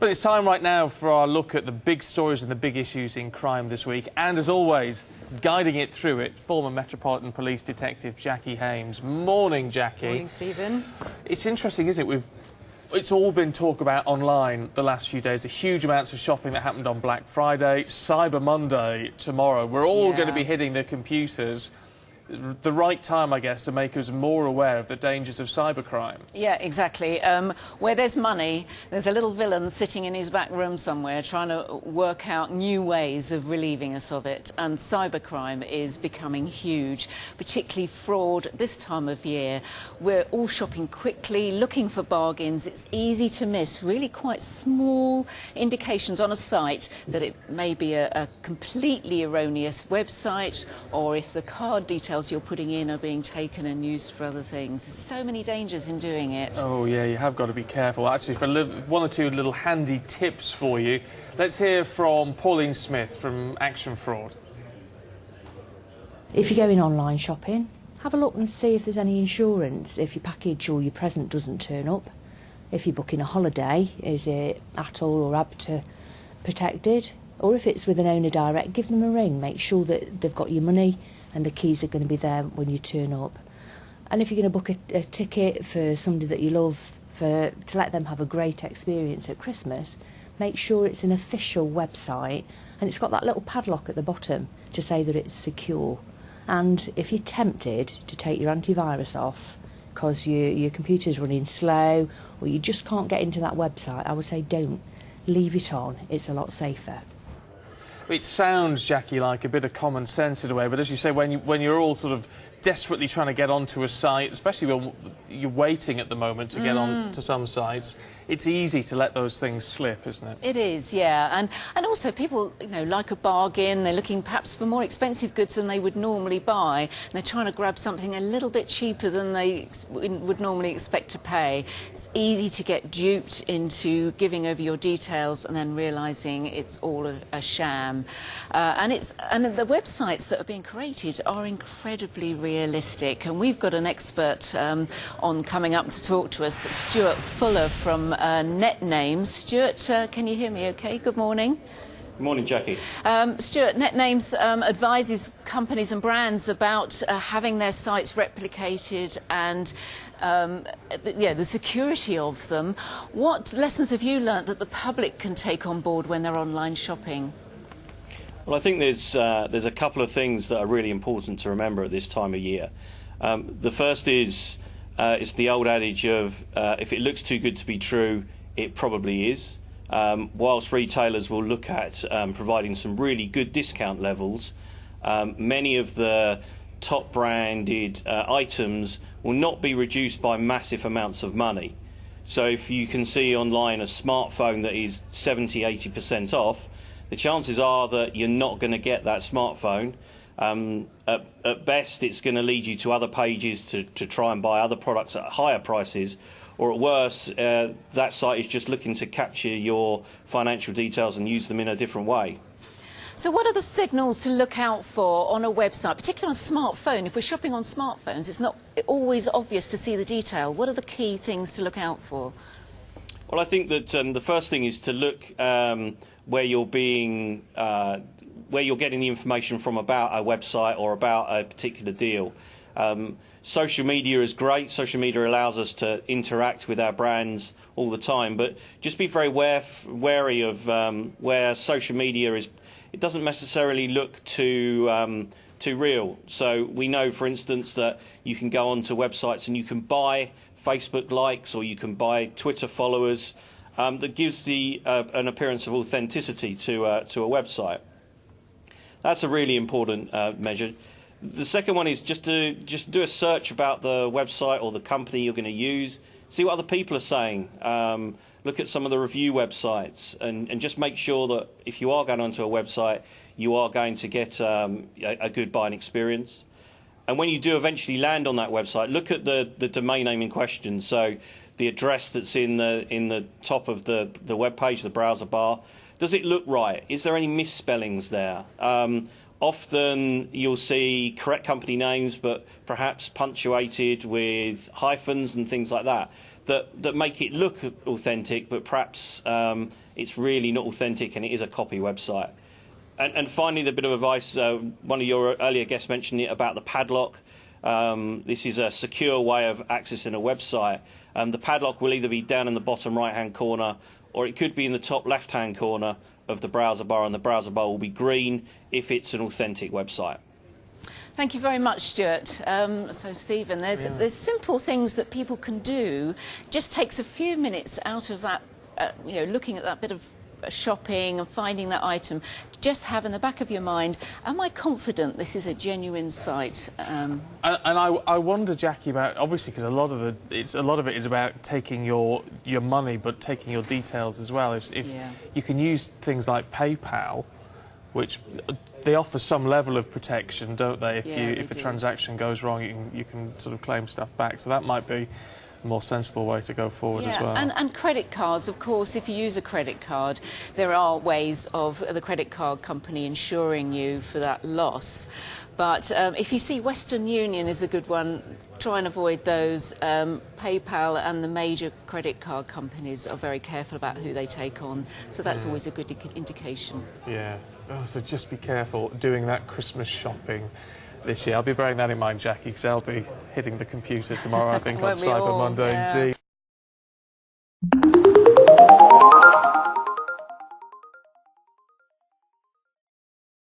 But it's time right now for our look at the big stories and the big issues in crime this week. And as always, guiding it through it, former Metropolitan Police Detective Jackie Hames. Morning, Jackie. Morning, Stephen. It's interesting, isn't it? It's all been talk about online the last few days. The huge amounts of shopping that happened on Black Friday, Cyber Monday tomorrow. We're all going to be hitting the computers. The right time, I guess, to make us more aware of the dangers of cybercrime. Yeah, exactly. Where there's money, there's a little villain sitting in his back room somewhere trying to work out new ways of relieving us of it. And cybercrime is becoming huge, particularly fraud this time of year. We're all shopping quickly, looking for bargains. It's easy to miss really quite small indications on a site that it may be a completely erroneous website, or if the card details you're putting in are being taken and used for other things. There's so many dangers in doing it. Oh, yeah, you have got to be careful. Actually, for one or two little handy tips for you, let's hear from Pauline Smith from Action Fraud. If you're going online shopping, have a look and see if there's any insurance, if your package or your present doesn't turn up. If you're booking a holiday, is it ATOL or ABTA protected? Or if it's with an owner direct, give them a ring, make sure that they've got your money and the keys are going to be there when you turn up. And if you're going to book a ticket for somebody that you love to let them have a great experience at Christmas, make sure it's an official website and it's got that little padlock at the bottom to say that it's secure. And if you're tempted to take your antivirus off because your computer's running slow or you just can't get into that website, I would say don't. Leave it on. It's a lot safer. It sounds, Jackie, like a bit of common sense in a way, but as you say, when you're all sort of desperately trying to get onto a site, especially when you're waiting at the moment to get on to some sites, it's easy to let those things slip, isn't it? It is, yeah. And also people, you know, like a bargain. They're looking perhaps for more expensive goods than they would normally buy. And they're trying to grab something a little bit cheaper than they would normally expect to pay. It's easy to get duped into giving over your details and then realising it's all a sham. And the websites that are being created are incredibly realistic. And we've got an expert on coming up to talk to us, Stuart Fuller from NetNames. Stuart, can you hear me okay? Good morning. Good morning, Jackie. Stuart, NetNames advises companies and brands about having their sites replicated and the security of them. What lessons have you learnt that the public can take on board when they're online shopping? Well, I think there's a couple of things that are really important to remember at this time of year. The first is it's the old adage of if it looks too good to be true, it probably is. Whilst retailers will look at providing some really good discount levels, many of the top branded items will not be reduced by massive amounts of money. So if you can see online a smartphone that is 70–80% off, the chances are that you're not going to get that smartphone. At best, it's going to lead you to other pages to try and buy other products at higher prices, or at worst, that site is just looking to capture your financial details and use them in a different way. So what are the signals to look out for on a website, particularly on a smartphone? If we're shopping on smartphones, it's not always obvious to see the detail. What are the key things to look out for? Well, I think that the first thing is to look where you're getting the information from about a website or about a particular deal. Social media is great. Social media allows us to interact with our brands all the time, but just be very wary of where social media is. It doesn't necessarily look too real. So we know, for instance, that you can go onto websites and you can buy Facebook likes or you can buy Twitter followers. That gives an appearance of authenticity to a website. That's a really important measure. The second one is just do a search about the website or the company you're going to use. See what other people are saying. Look at some of the review websites and just make sure that if you are going onto a website, you are going to get a good buying experience. And when you do eventually land on that website, look at the domain name in question. So the address that's in the top of the web page, the browser bar. Does it look right? Is there any misspellings there? Often you'll see correct company names, but perhaps punctuated with hyphens and things like that. that make it look authentic, but perhaps it's really not authentic and it is a copy website. And finally, the bit of advice, one of your earlier guests mentioned it about the padlock. This is a secure way of accessing a website. The padlock will either be down in the bottom right-hand corner, or it could be in the top left-hand corner of the browser bar, and the browser bar will be green if it's an authentic website. Thank you very much, Stuart. So, Stephen, there's simple things that people can do. Just takes a few minutes out of that, looking at that bit of shopping and finding that item. Just have in the back of your mind, am I confident this is a genuine site? And I wonder, Jackie, about, obviously, because a lot of it is about taking your money, but taking your details as well. If you can use things like PayPal, which they offer some level of protection, don't they? If a transaction goes wrong, you can sort of claim stuff back. So that might be a more sensible way to go forward as well. And credit cards, of course, if you use a credit card, there are ways of the credit card company insuring you for that loss. But if you see Western Union is a good one, try and avoid those. PayPal and the major credit card companies are very careful about who they take on, so that's always a good indication. Yeah. Oh, so just be careful doing that Christmas shopping this year. I'll be bearing that in mind, Jackie, because I'll be hitting the computer tomorrow, I think, on Cyber Monday. Indeed.